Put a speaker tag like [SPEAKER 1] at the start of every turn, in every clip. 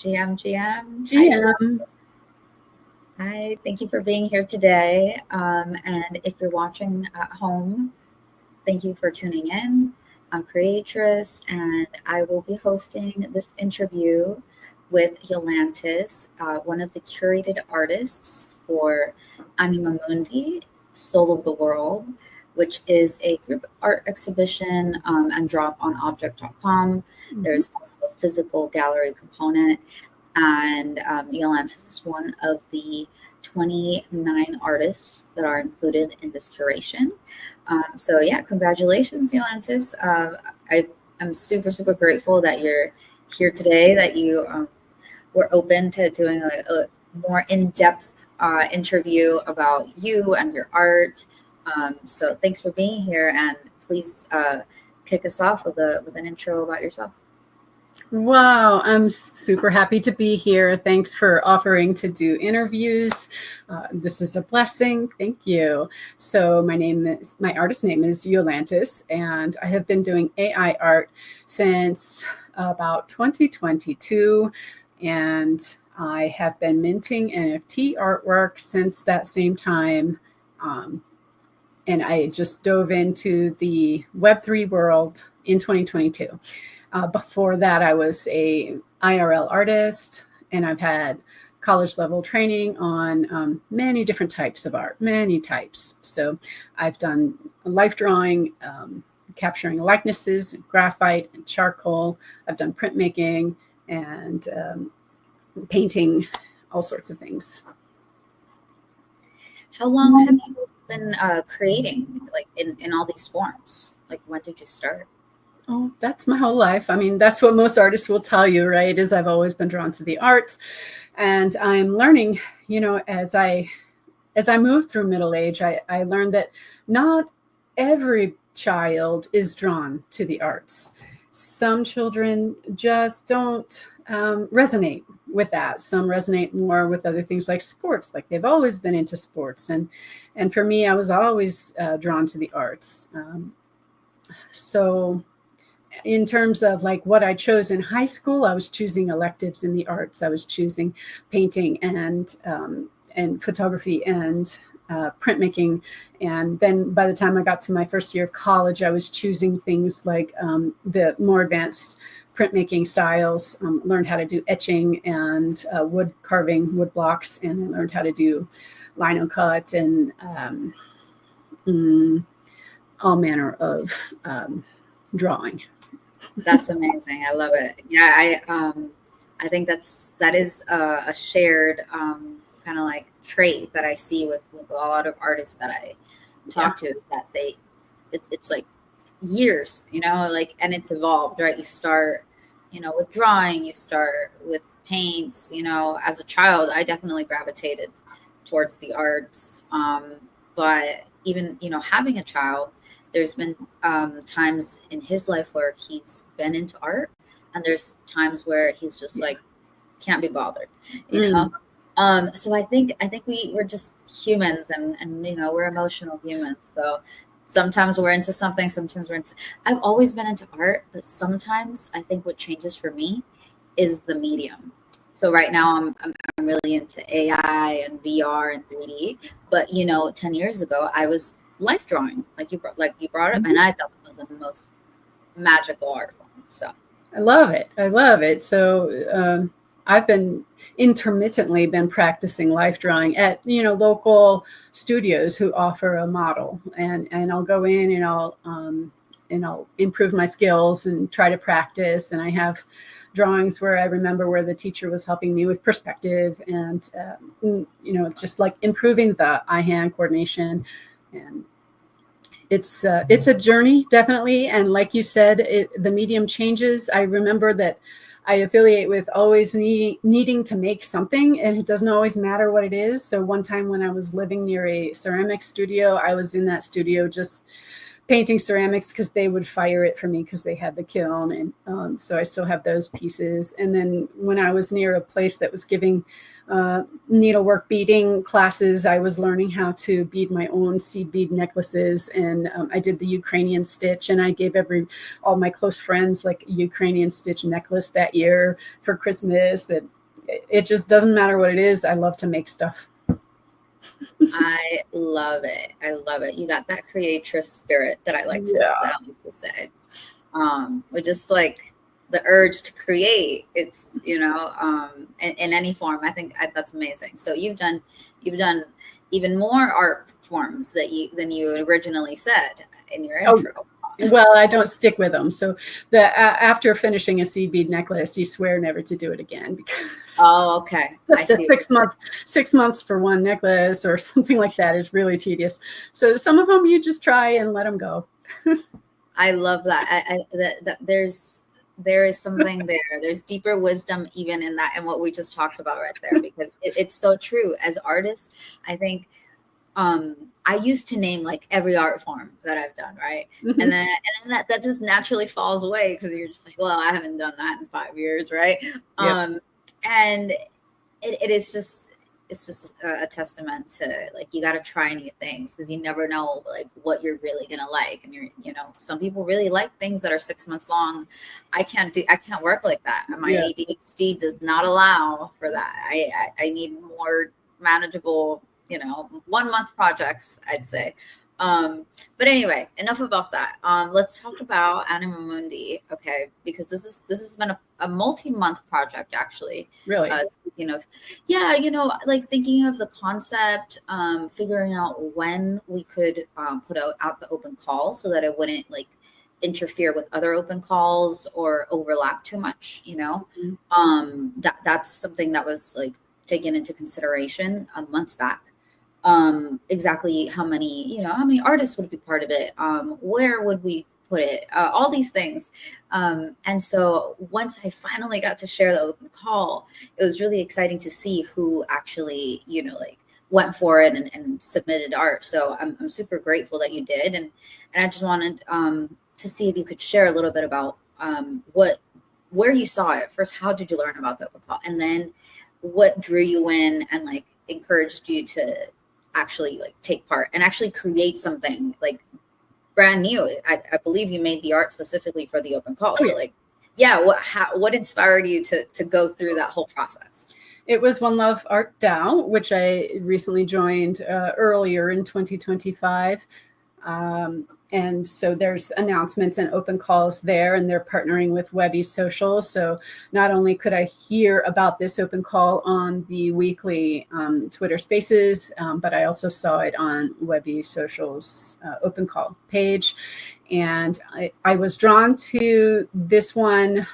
[SPEAKER 1] GM.
[SPEAKER 2] GM.
[SPEAKER 1] Hi, thank you for being here today. And if you're watching at home, thank you for tuning in. I'm Creatress, and I will be hosting this interview with Yolantis, one of the curated artists for Anima Mundi, Soul of the World, which is a group art exhibition and drop on object.com. There's also a physical gallery component. And Yolantis is one of the 29 artists that are included in this curation. So yeah, congratulations, Yolantis. I'm super, super grateful that you're here today, that you were open to doing a more in-depth interview about you and your art. So thanks for being here, and please kick us off with an intro about yourself.
[SPEAKER 2] Wow, I'm super happy to be here. Thanks for offering to do interviews. This is a blessing. Thank you. So my artist name is Yolantis, and I have been doing AI art since about 2022, and I have been minting NFT artwork since that same time. And I just dove into the Web3 world in 2022. Before that, I was a IRL artist, and I've had college level training on many different types of art, many types. So I've done life drawing, capturing likenesses, graphite and charcoal. I've done printmaking and painting, all sorts of things.
[SPEAKER 1] How long have you been creating, like in all these forms? Like, when did you start?
[SPEAKER 2] Oh, that's my whole life. I mean, that's what most artists will tell you, right? Is I've always been drawn to the arts, and I'm learning, as I move through middle age, I learned that not every child is drawn to the arts. Some children just don't resonate with that. Some resonate more with other things like sports, like they've always been into sports. And for me, I was always drawn to the arts. So in terms of like what I chose in high school, I was choosing electives in the arts. I was choosing painting and photography and printmaking. And then by the time I got to my first year of college, I was choosing things like the more advanced printmaking styles, learned how to do etching and wood carving, wood blocks, and learned how to do lino cut and all manner of drawing.
[SPEAKER 1] That's amazing. I love it. Yeah, I think that is a shared kind of like trait that I see with a lot of artists that I talk to, that it's like years, like, and it's evolved, right? You start, with drawing, you start with paints, as a child, I definitely gravitated towards the arts. But even, having a child, there's been times in his life where he's been into art, and there's times where he's just like can't be bothered, know. So I think we're just humans, and we're emotional humans. So sometimes we're into something, sometimes we're into. I've always been into art, but sometimes I think what changes for me is the medium. So right now I'm really into AI and VR and 3D. But 10 years ago I was life drawing, like you brought up, and I thought it was the most magical art form. So
[SPEAKER 2] I love it. So I've been intermittently practicing life drawing at local studios who offer a model, and I'll go in and I'll improve my skills and try to practice. And I have drawings where I remember where the teacher was helping me with perspective and just like improving the eye-hand coordination. And it's a journey, definitely. And like you said, the medium changes. I remember that I affiliate with always needing to make something, and it doesn't always matter what it is. So one time when I was living near a ceramic studio, I was in that studio just painting ceramics because they would fire it for me because they had the kiln. And so I still have those pieces. And then when I was near a place that was giving needlework beading classes. I was learning how to bead my own seed bead necklaces, and I did the Ukrainian stitch, and I gave all my close friends like a Ukrainian stitch necklace that year for Christmas. That it just doesn't matter what it is. I love to make stuff.
[SPEAKER 1] I love it. I love it. You got that creatress spirit that I like to say. We're just like the urge to create. It's in any form. I think that's amazing. So you've done even more art forms than you originally said in your intro.
[SPEAKER 2] Well, I don't stick with them. So after finishing a seed bead necklace, you swear never to do it again, because
[SPEAKER 1] okay. I see.
[SPEAKER 2] 6 months for one necklace or something like that is really tedious. So some of them you just try and let them go.
[SPEAKER 1] I love that. That there is something there. There's deeper wisdom even in that, and what we just talked about right there, because it's so true. As artists, I think I used to name like every art form that I've done, right? Mm-hmm. and then that just naturally falls away, because you're just like, well, I haven't done that in 5 years, right? Yep. And it's just a testament to, like, you got to try new things, because you never know like what you're really gonna like. And some people really like things that are 6 months long. I can't work like that. My ADHD does not allow for that. I need more manageable 1 month projects, I'd say. But anyway, enough about that. Let's talk about Anima Mundi, okay? Because this has been a multi-month project, actually.
[SPEAKER 2] Really?
[SPEAKER 1] Speaking of, like thinking of the concept, figuring out when we could put out the open call so that it wouldn't like interfere with other open calls or overlap too much. Mm-hmm. That's something that was like taken into consideration months back. Exactly how many artists would be part of it, where would we put it, all these things. And so once I finally got to share the open call, it was really exciting to see who actually went for it and submitted art. So I'm super grateful that you did, and I just wanted to see if you could share a little bit about where you saw it first. How did you learn about the open call, and then what drew you in and like encouraged you to actually like take part and actually create something like brand new. I believe you made the art specifically for the open call. So what inspired you to go through that whole process?
[SPEAKER 2] It was One Love Art DAO, which I recently joined earlier in 2025. And so there's announcements and open calls there, and they're partnering with Webby Social. So not only could I hear about this open call on the weekly Twitter Spaces, but I also saw it on Webby Social's open call page. And I was drawn to this one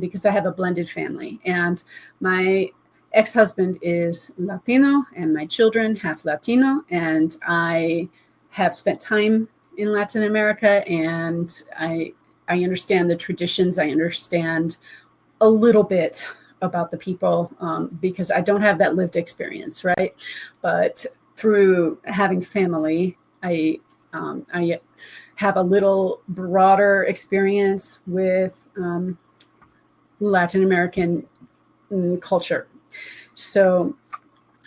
[SPEAKER 2] because I have a blended family, and my ex-husband is Latino and my children half Latino, and I have spent time in Latin America, and I understand the traditions. I understand a little bit about the people because I don't have that lived experience, right? But through having family, I have a little broader experience with Latin American culture. So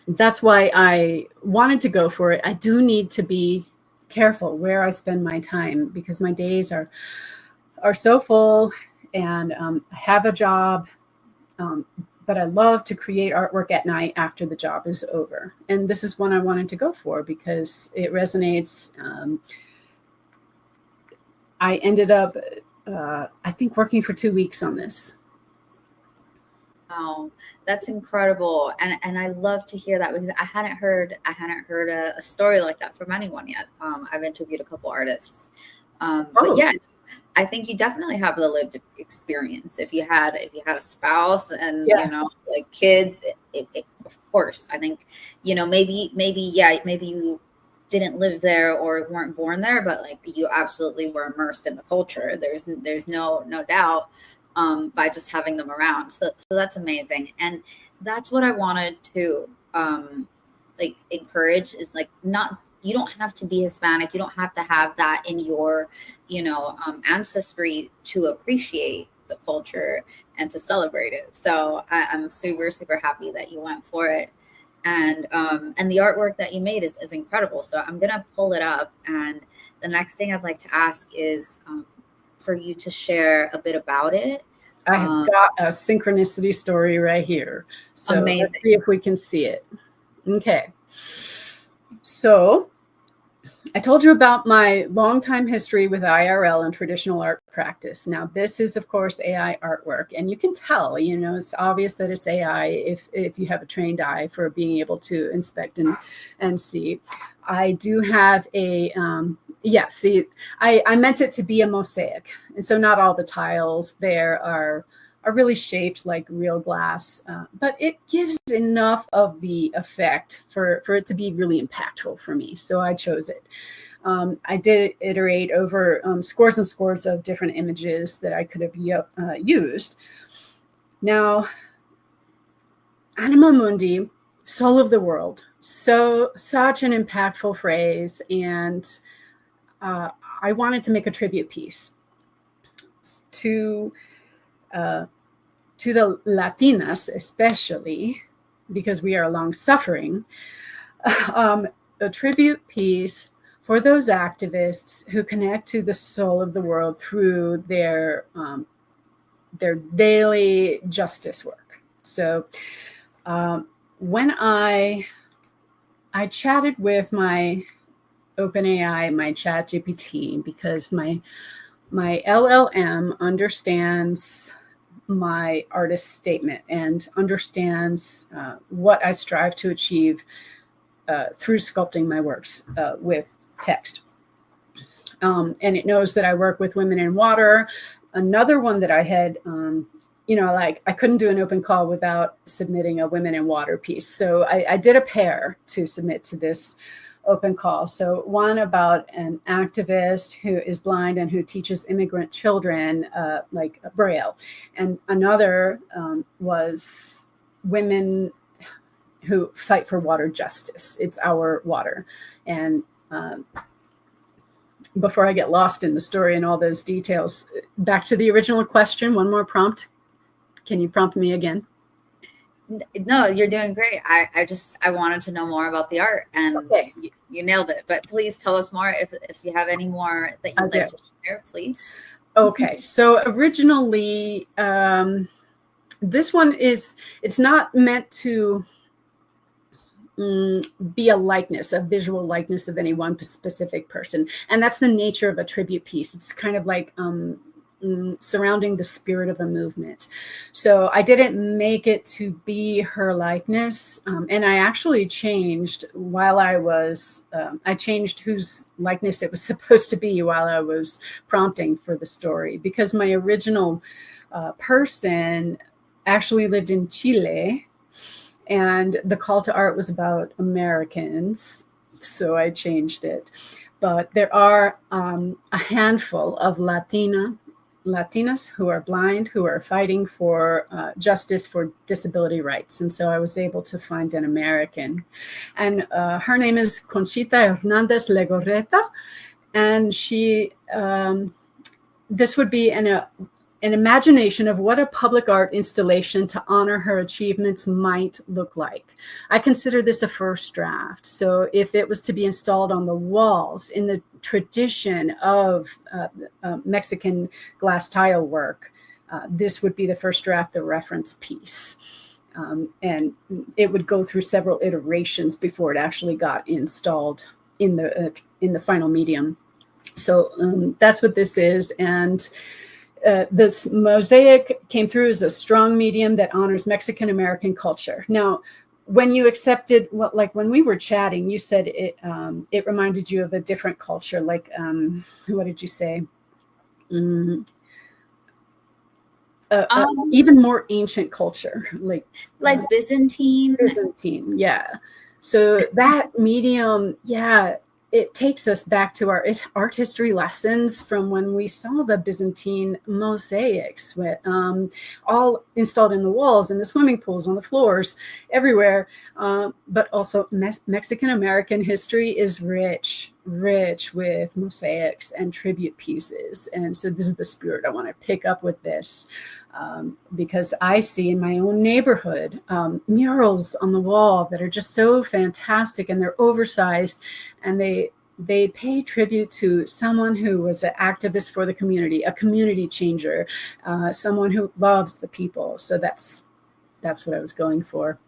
[SPEAKER 2] that's why I wanted to go for it. I do need to be careful where I spend my time, because my days are so full, and I have a job, but I love to create artwork at night after the job is over. And this is one I wanted to go for because it resonates. I ended up, I think, working for 2 weeks on this.
[SPEAKER 1] Wow, that's incredible, and I love to hear that, because I hadn't heard a story like that from anyone yet. I've interviewed a couple artists, but yeah, I think you definitely have the lived experience. If you had a spouse and like kids, of course, I think maybe you didn't live there or weren't born there, but like you absolutely were immersed in the culture. There's no doubt. By just having them around. So that's amazing. And that's what I wanted to like encourage, is like, you don't have to be Hispanic. You don't have to have that in your, ancestry to appreciate the culture and to celebrate it. So I'm super, super happy that you went for it. And the artwork that you made is incredible. So I'm gonna pull it up, and the next thing I'd like to ask is for you to share a bit about it.
[SPEAKER 2] I have got a synchronicity story right here. So
[SPEAKER 1] amazing.
[SPEAKER 2] Let's see if we can see it. Okay. So I told you about my longtime history with IRL and traditional art practice. Now, this is, of course, AI artwork, and you can tell, it's obvious that it's AI if you have a trained eye for being able to inspect and see. I do have a, I meant it to be a mosaic. And so not all the tiles there are really shaped like real glass, but it gives enough of the effect for it to be really impactful for me. So I chose it. I did iterate over scores and scores of different images that I could have used. Now, Anima Mundi, soul of the world, such an impactful phrase, and I wanted to make a tribute piece to the Latinas, especially because we are long suffering, a tribute piece for those activists who connect to the soul of the world through their daily justice work. So when I chatted with my OpenAI, my ChatGPT, because my LLM understands my artist statement and understands what I strive to achieve through sculpting my works with text. And it knows that I work with women in water. Another one that I had, I couldn't do an open call without submitting a women in water piece. So I did a pair to submit to this open call. So one about an activist who is blind and who teaches immigrant children like Braille. And another was women who fight for water justice. It's our water. And before I get lost in the story and all those details, back to the original question, one more prompt. Can you prompt me again?
[SPEAKER 1] No, you're doing great. I wanted to know more about the art, and
[SPEAKER 2] okay.
[SPEAKER 1] you nailed it. But please tell us more if you have any more that you'd like to share, please.
[SPEAKER 2] Okay, so originally, this one it's not meant to be a visual likeness of any one specific person. And that's the nature of a tribute piece. It's kind of like surrounding the spirit of a movement. So I didn't make it to be her likeness. And I actually changed while I changed whose likeness it was supposed to be while I was prompting for the story, because my original person actually lived in Chile, and the call to art was about Americans. So I changed it. But there are a handful of Latinas who are blind, who are fighting for justice for disability rights. And so I was able to find an American. And her name is Conchita Hernandez Legorreta. And she, this would be an imagination of what a public art installation to honor her achievements might look like. I consider this a first draft. So if it was to be installed on the walls in the tradition of Mexican glass tile work, this would be the first draft, the reference piece. And it would go through several iterations before it actually got installed in the final medium. So that's what this is. And this mosaic came through as a strong medium that honors Mexican American culture. Now, when you accepted, like when we were chatting, you said it reminded you of a different culture. Like, what did you say? Even more ancient culture, like
[SPEAKER 1] Byzantine.
[SPEAKER 2] Byzantine, yeah. So that medium, yeah. It takes us back to our art history lessons from when we saw the Byzantine mosaics, with, all installed in the walls, in the swimming pools, on the floors, everywhere. But also Mexican American history is rich. rich with mosaics and tribute pieces. And so this is the spirit I want to pick up with this, because I see in my own neighborhood murals on the wall that are just so fantastic, and they're oversized, and they pay tribute to someone who was an activist for the community, a community changer, someone who loves the people. So that's what I was going for.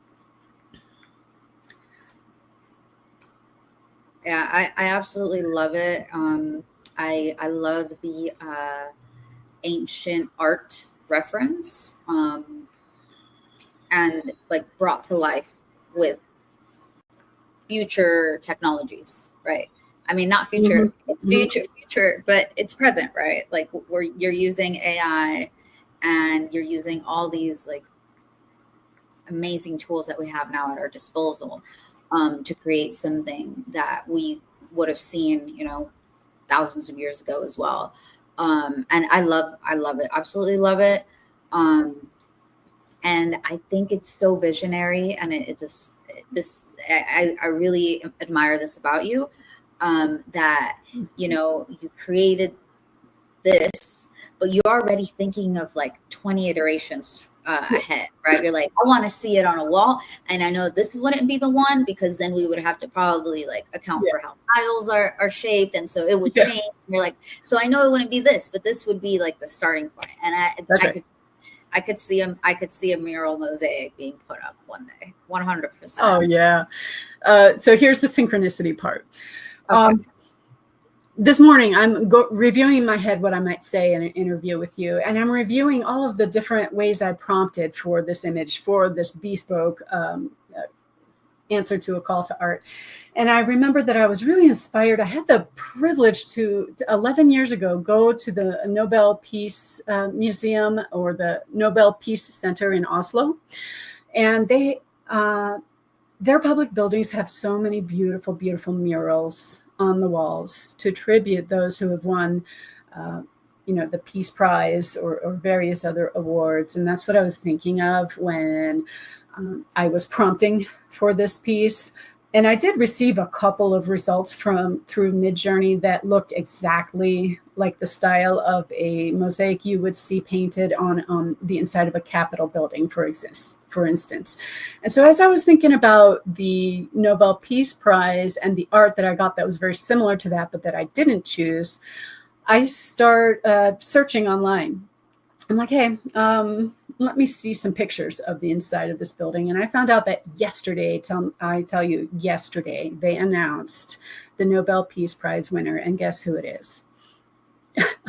[SPEAKER 1] Yeah, I absolutely love it. I love the ancient art reference, and like brought to life with future technologies, right? I mean, not future, it's future, but it's present, right? Like you're using AI, and you're using all these like amazing tools that we have now at our disposal, to create something that we would have seen, thousands of years ago as well. And I love it. Absolutely love it. And I think it's so visionary, and I really admire this about you, that, you created this, but you're already thinking of like 20 iterations ahead, right? You're like, I want to see it on a wall, and I know this wouldn't be the one, because then we would have to probably like account for how tiles are shaped, and so it would change. And you're like, so I know it wouldn't be this, but this would be like the starting point. And I could see a mural mosaic being put up one day, 100%.
[SPEAKER 2] Oh yeah. So here's the synchronicity part. Okay. This morning, I'm reviewing in my head what I might say in an interview with you. And I'm reviewing all of the different ways I prompted for this image, for this bespoke answer to a call to art. And I remember that I was really inspired. I had the privilege to 11 years ago, go to the Nobel Peace Museum, or the Nobel Peace Center in Oslo. And their public buildings have so many beautiful, beautiful murals on the walls to tribute those who have won, the Peace Prize or various other awards. And that's what I was thinking of when I was prompting for this piece. And I did receive a couple of results through Midjourney that looked exactly like the style of a mosaic you would see painted on the inside of a Capitol building, for instance. And so as I was thinking about the Nobel Peace Prize and the art that I got that was very similar to that, but that I didn't choose, I start searching online. I'm like, hey, let me see some pictures of the inside of this building. And I found out that yesterday, yesterday, they announced the Nobel Peace Prize winner. And guess who it is?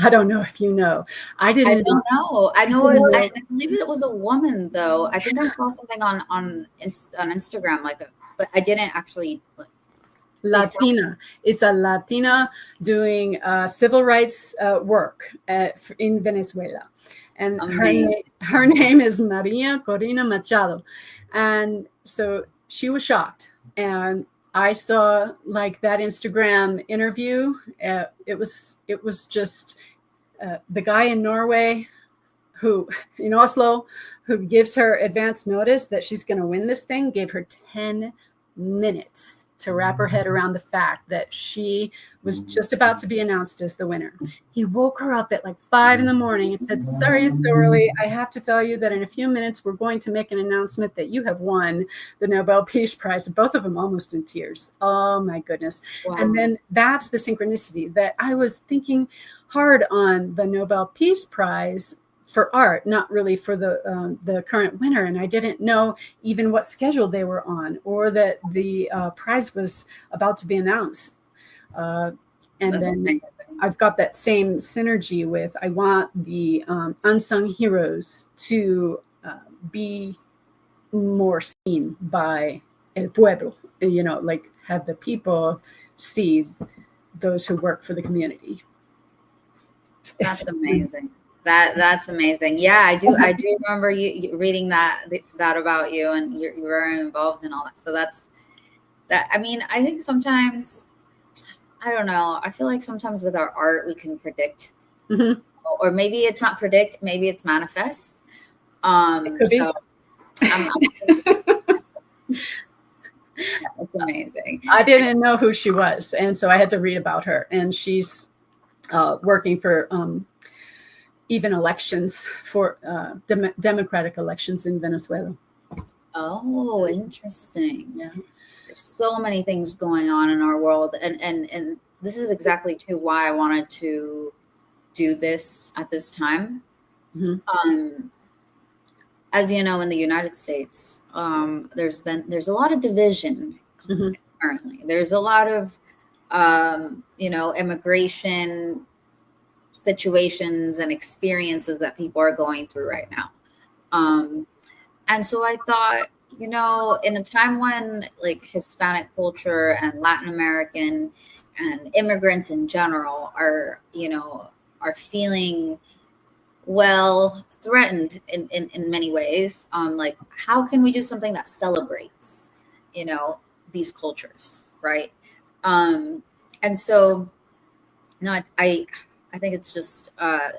[SPEAKER 2] I don't know if you know. I don't
[SPEAKER 1] know. I believe it was a woman, though. I think I saw something on Instagram, but I didn't actually.
[SPEAKER 2] Latina. It's a Latina doing civil rights work in Venezuela. And her name is Maria Corina Machado. And so she was shocked. And I saw like that Instagram interview. It was just the guy in Norway, in Oslo, who gives her advance notice that she's going to win this thing, gave her 10 minutes to wrap her head around the fact that she was just about to be announced as the winner. He woke her up at like 5 a.m. and said, sorry it's so early. I have to tell you that in a few minutes, we're going to make an announcement that you have won the Nobel Peace Prize. Both of them almost in tears. Oh my goodness. Wow. And then that's the synchronicity that I was thinking hard on the Nobel Peace Prize for art, not really for the current winner. And I didn't know even what schedule they were on, or that the prize was about to be announced. And that's then amazing. I've got that same synergy with, I want the unsung heroes to be more seen by el pueblo, like have the people see those who work for the community.
[SPEAKER 1] That's amazing. That's amazing. Yeah, I do remember you reading that about you, and you're very involved in all that. So that. I mean, I think sometimes, I don't know. I feel like sometimes with our art we can predict, or maybe it's not predict, maybe it's manifest. It could be. That's amazing.
[SPEAKER 2] I didn't know who she was, and so I had to read about her. And she's working for even elections for democratic elections in Venezuela.
[SPEAKER 1] Oh, interesting.
[SPEAKER 2] Yeah.
[SPEAKER 1] There's so many things going on in our world, and this is exactly too why I wanted to do this at this time.
[SPEAKER 2] Mm-hmm.
[SPEAKER 1] As you know, in the United States, there's a lot of division
[SPEAKER 2] Mm-hmm.
[SPEAKER 1] currently. There's a lot of immigration situations and experiences that people are going through right now. And so I thought, in a time when like Hispanic culture and Latin American and immigrants in general are feeling threatened in many ways, like how can we do something that celebrates, these cultures, right? And so, I think it's just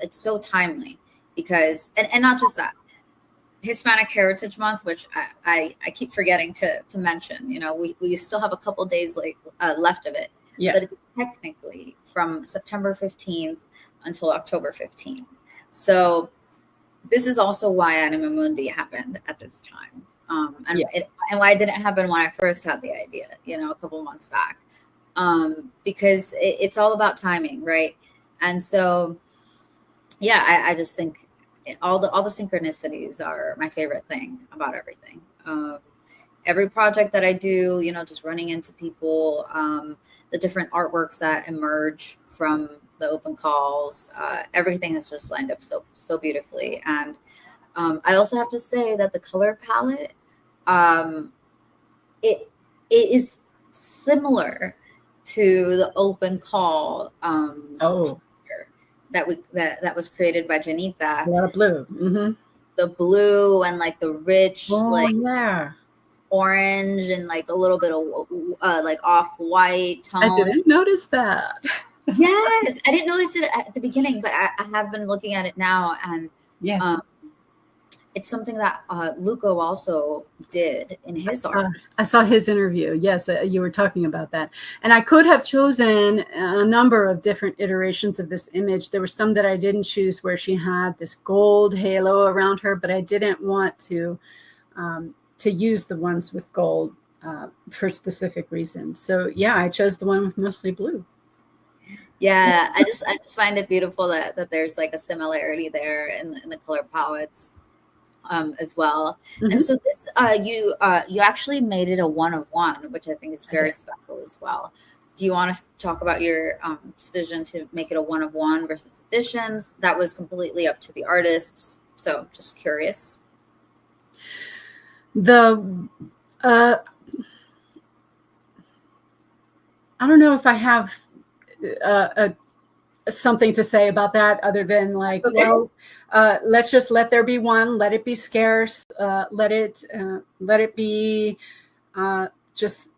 [SPEAKER 1] it's so timely because and not just that. Hispanic Heritage Month, which I keep forgetting to mention. We still have a couple days left of it,
[SPEAKER 2] Yeah.
[SPEAKER 1] but it's technically from September 15th until October 15th. So this is also why Anima Mundi happened at this time, and why it didn't happen when I first had the idea, a couple months back, because it's all about timing, right? And so, yeah, I just think all the synchronicities are my favorite thing about everything. Every project that I do, just running into people, the different artworks that emerge from the open calls, everything is just lined up so beautifully. And I also have to say that the color palette, it is similar to the open call that was created by Janita.
[SPEAKER 2] A lot of blue. Mm-hmm.
[SPEAKER 1] The blue and like the rich orange and like a little bit of like off-white tones.
[SPEAKER 2] I didn't notice that.
[SPEAKER 1] Yes, I didn't notice it at the beginning, but I have been looking at it now, and
[SPEAKER 2] yes,
[SPEAKER 1] it's something that Luco also did in his art.
[SPEAKER 2] I saw his interview. Yes, you were talking about that. And I could have chosen a number of different iterations of this image. There were some that I didn't choose where she had this gold halo around her, but I didn't want to use the ones with gold for specific reasons. So yeah, I chose the one with mostly blue.
[SPEAKER 1] Yeah, I just find it beautiful that there's like a similarity there in the color palettes. As well. Mm-hmm. And so this you actually made it a 1-of-1, which I think is very special as well. Do you want to talk about your decision to make it a 1-of-1 versus editions? That was completely up to the artists. So just curious.
[SPEAKER 2] I don't know if I have something to say about that other than like, okay, well, let's just let there be one, let it be scarce, let it be just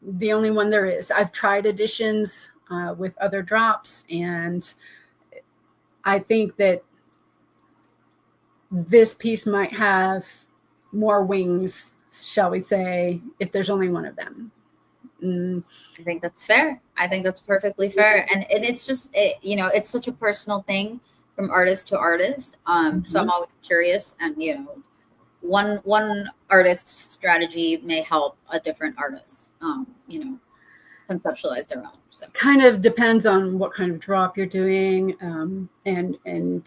[SPEAKER 2] the only one there is. I've tried editions with other drops, and I think that this piece might have more wings, shall we say, if there's only one of them.
[SPEAKER 1] I think that's fair. I think that's perfectly fair. And it's just, it's such a personal thing from artist to artist. So I'm always curious, and, one artist's strategy may help a different artist, conceptualize their own. So
[SPEAKER 2] kind of depends on what kind of drop you're doing. And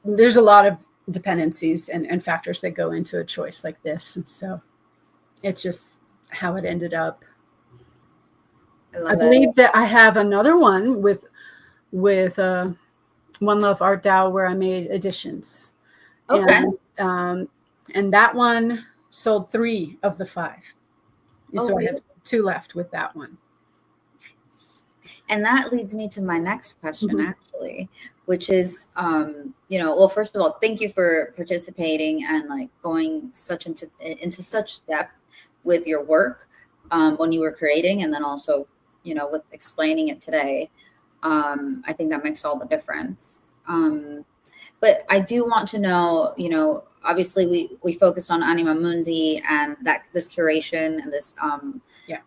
[SPEAKER 2] there's a lot of dependencies and factors that go into a choice like this. And so it's just how it ended up. I believe that I have another one with One Love Art DAO where I made editions.
[SPEAKER 1] Okay.
[SPEAKER 2] And that one sold 3 of the 5. So I have 2 left with that one.
[SPEAKER 1] And that leads me to my next question, actually, which is, well, first of all, thank you for participating and like going into such depth with your work when you were creating, and then also, with explaining it today. I think that makes all the difference. But I do want to know, obviously we focused on Anima Mundi, and that this curation and this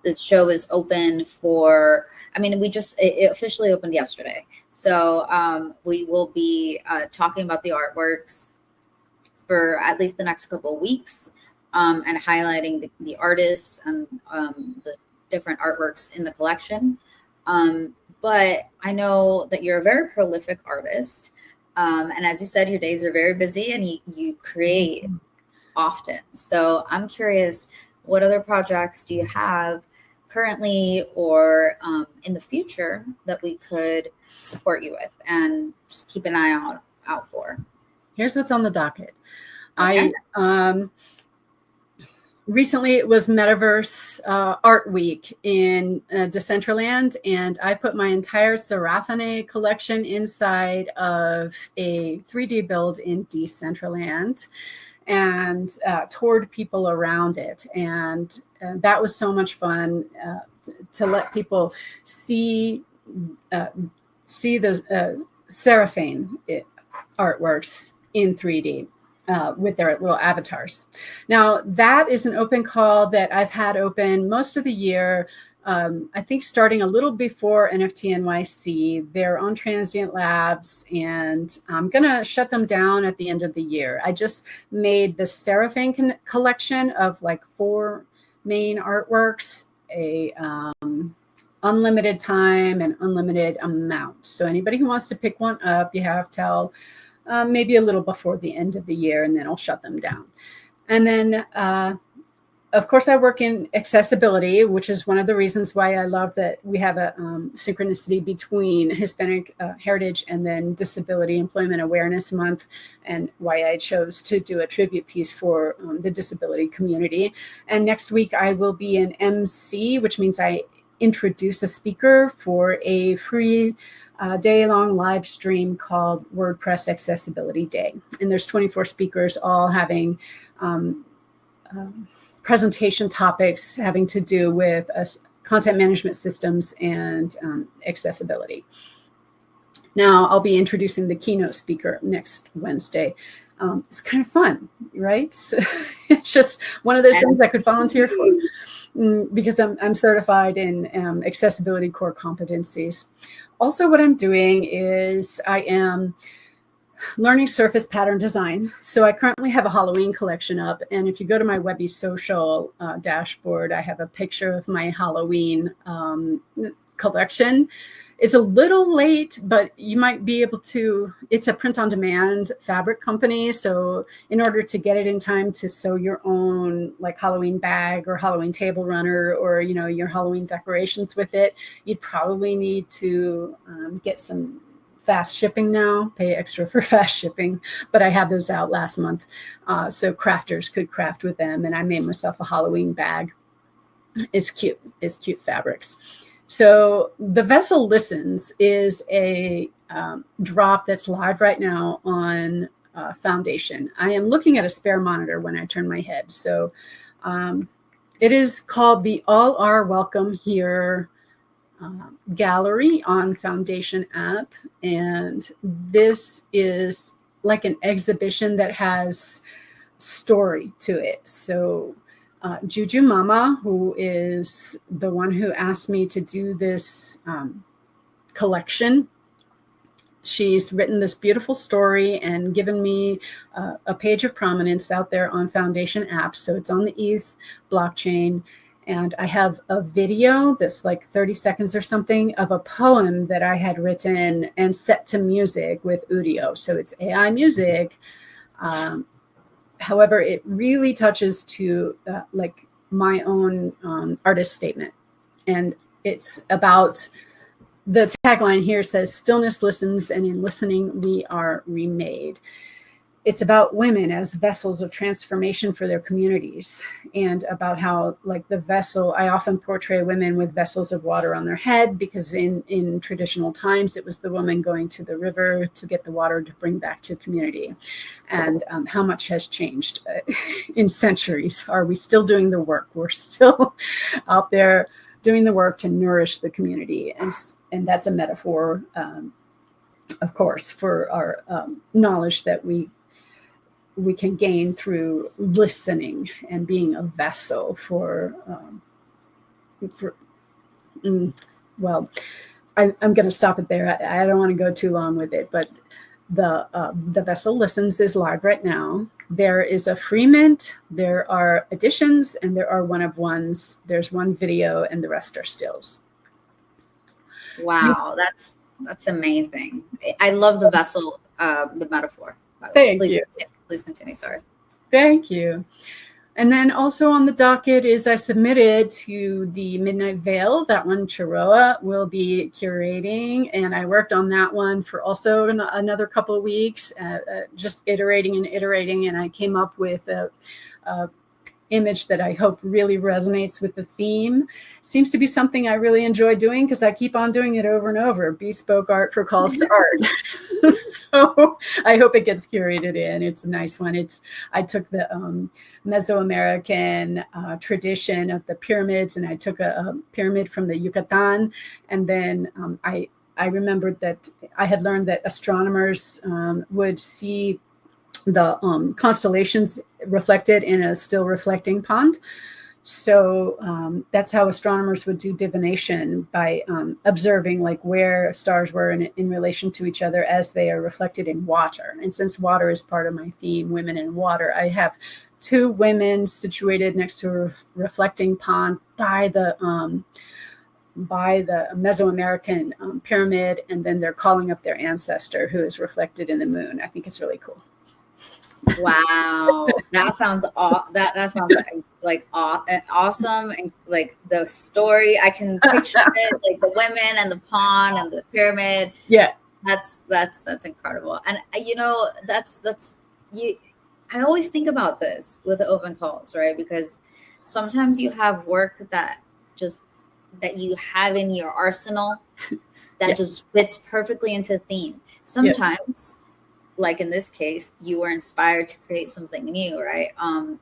[SPEAKER 1] this show is open for, I mean, it officially opened yesterday. So we will be talking about the artworks for at least the next couple of weeks, and highlighting the artists and the different artworks in the collection. But I know that you're a very prolific artist. And as you said, your days are very busy and you create often. So I'm curious, what other projects do you have currently or in the future that we could support you with and just keep an eye out for?
[SPEAKER 2] Here's what's on the docket.
[SPEAKER 1] Okay.
[SPEAKER 2] Recently, it was Metaverse Art Week in Decentraland, and I put my entire Seraphine collection inside of a 3D build in Decentraland and toured people around it. And that was so much fun to let people see the Seraphine artworks in 3D. With their little avatars. Now, that is an open call that I've had open most of the year. I think starting a little before NFT NYC. They're on Transient Labs, and I'm going to shut them down at the end of the year. I just made the Seraphine collection of like 4 main artworks, a unlimited time and unlimited amount. So anybody who wants to pick one up, you have till maybe a little before the end of the year, and then I'll shut them down. And then, of course, I work in accessibility, which is one of the reasons why I love that we have a synchronicity between Hispanic heritage and then Disability Employment Awareness Month, and why I chose to do a tribute piece for the disability community. And next week, I will be an MC, which means I introduce a speaker for a free day-long live stream called WordPress Accessibility Day. And there's 24 speakers all having presentation topics having to do with content management systems and accessibility. Now, I'll be introducing the keynote speaker next Wednesday. It's kind of fun, right? It's just one of those things I could volunteer for because I'm certified in accessibility core competencies. Also, what I'm doing is I am learning surface pattern design. So I currently have a Halloween collection up. And if you go to my Webby social dashboard, I have a picture of my Halloween collection. It's a little late, but you might be able to, it's a print-on-demand fabric company. So in order to get it in time to sew your own like Halloween bag or Halloween table runner or, you know, your Halloween decorations with it, you'd probably need to get some fast shipping now, pay extra for fast shipping. But I had those out last month. So crafters could craft with them. And I made myself a Halloween bag. It's cute. It's cute fabrics. So the Vessel Listens is a drop that's live right now on Foundation. I am looking at a spare monitor when I turn my head. So it is called the All Are Welcome Here gallery on Foundation app. And this is like an exhibition that has story to it. So Juju Mama, who is the one who asked me to do this collection, she's written this beautiful story and given me a page of prominence out there on Foundation apps. So it's on the ETH blockchain. And I have a video that's like 30 seconds or something of a poem that I had written and set to music with Udio. So it's AI music. However, it really touches to like my own artist statement. And it's about, the tagline here says, stillness listens, and in listening, we are remade. It's about women as vessels of transformation for their communities, and about how, like the vessel, I often portray women with vessels of water on their head, because in traditional times, it was the woman going to the river to get the water to bring back to community. And how much has changed in centuries. Are we still doing the work? We're still out there doing the work to nourish the community. And that's a metaphor, of course, for our knowledge that we we can gain through listening and being a vessel for well, I'm going to stop it there. I don't want to go too long with it, but the Vessel Listens is live right now. There is a free mint, there are editions, and there are one of ones. There's one video, and the rest are stills.
[SPEAKER 1] Wow, that's amazing. I love the vessel, the metaphor.
[SPEAKER 2] Thank you.
[SPEAKER 1] Please continue. Sorry.
[SPEAKER 2] Thank you. And then also on the docket is I submitted to the Midnight Veil. That one Chiroa will be curating. And I worked on that one for also another couple of weeks, just iterating and iterating. And I came up with a image that I hope really resonates with the theme. Seems to be something I really enjoy doing because I keep on doing it over and over. Bespoke art for calls to art. So I hope it gets curated in. It's a nice one. I took the Mesoamerican tradition of the pyramids, and I took a pyramid from the Yucatan, and then I remembered that I had learned that astronomers would see the constellations reflected in a still reflecting pond. So that's how astronomers would do divination, by observing like where stars were in relation to each other as they are reflected in water. And since water is part of my theme, women in water, I have 2 women situated next to a reflecting pond by the Mesoamerican pyramid, and then they're calling up their ancestor who is reflected in the moon. I think it's really cool.
[SPEAKER 1] Wow, that sounds that sounds like awesome, and like the story, I can picture it, like the women and the pond and the pyramid.
[SPEAKER 2] Yeah,
[SPEAKER 1] that's incredible. And that's you. I always think about this with the open calls, right? Because sometimes you have work that you have in your arsenal that just fits perfectly into theme. Sometimes. Like in this case, you were inspired to create something new, right?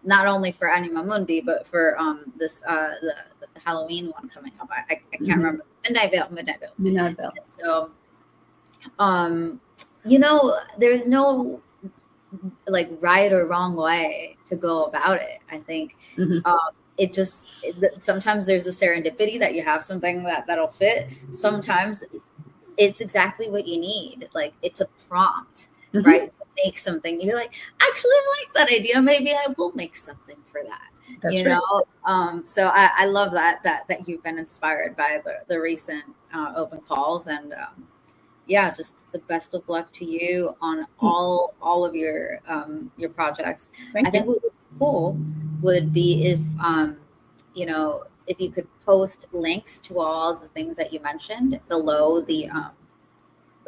[SPEAKER 1] Not only for Anima Mundi, but for this the Halloween one coming up. I can't remember. Midnight Veil. So, there's no like right or wrong way to go about it. I think sometimes there's a serendipity that you have something that'll fit. Sometimes it's exactly what you need. Like it's a prompt. Right, to make something. You're like, actually, I like that idea. Maybe I will make something for that. That's right. So I love that you've been inspired by the recent open calls, and just the best of luck to you on all of your projects. I think what would be cool would be if if you could post links to all the things that you mentioned below the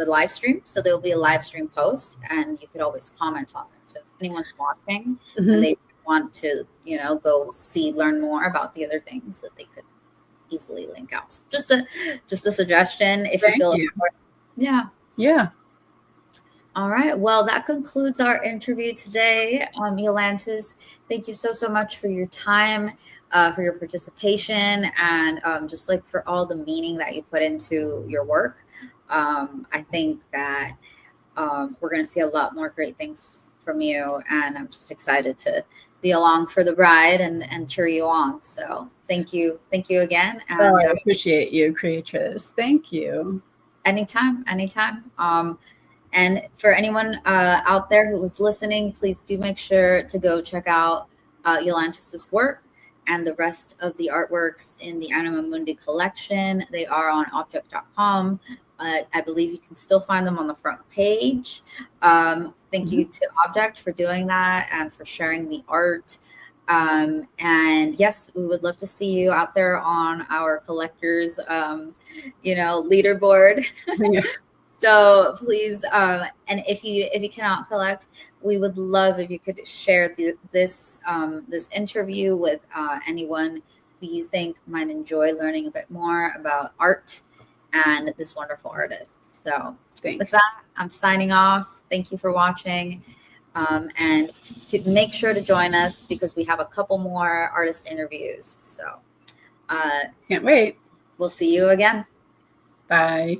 [SPEAKER 1] live stream. So there'll be a live stream post, and you could always comment on them. So if anyone's watching and they want to, go learn more about the other things, that they could easily link out. So just a suggestion if you feel Yeah. All right. Well, that concludes our interview today. Yolantis, thank you so much for your time, for your participation, and just like for all the meaning that you put into your work. I think that we're going to see a lot more great things from you, and I'm just excited to be along for the ride and cheer you on. So thank you again. And,
[SPEAKER 2] I appreciate you, Creatress. Thank you.
[SPEAKER 1] Anytime. And for anyone out there who was listening, please do make sure to go check out Yolantis's work and the rest of the artworks in the Anima Mundi collection. They are on object.com. I believe you can still find them on the front page. Thank you to Object for doing that and for sharing the art. And yes, we would love to see you out there on our collectors, leaderboard. So please, and if you cannot collect, we would love if you could share this interview with anyone who you think might enjoy learning a bit more about art and this wonderful artist. So with that, I'm signing off. Thank you for watching. And make sure to join us because we have a couple more artist interviews. So
[SPEAKER 2] can't wait.
[SPEAKER 1] We'll see you again.
[SPEAKER 2] Bye.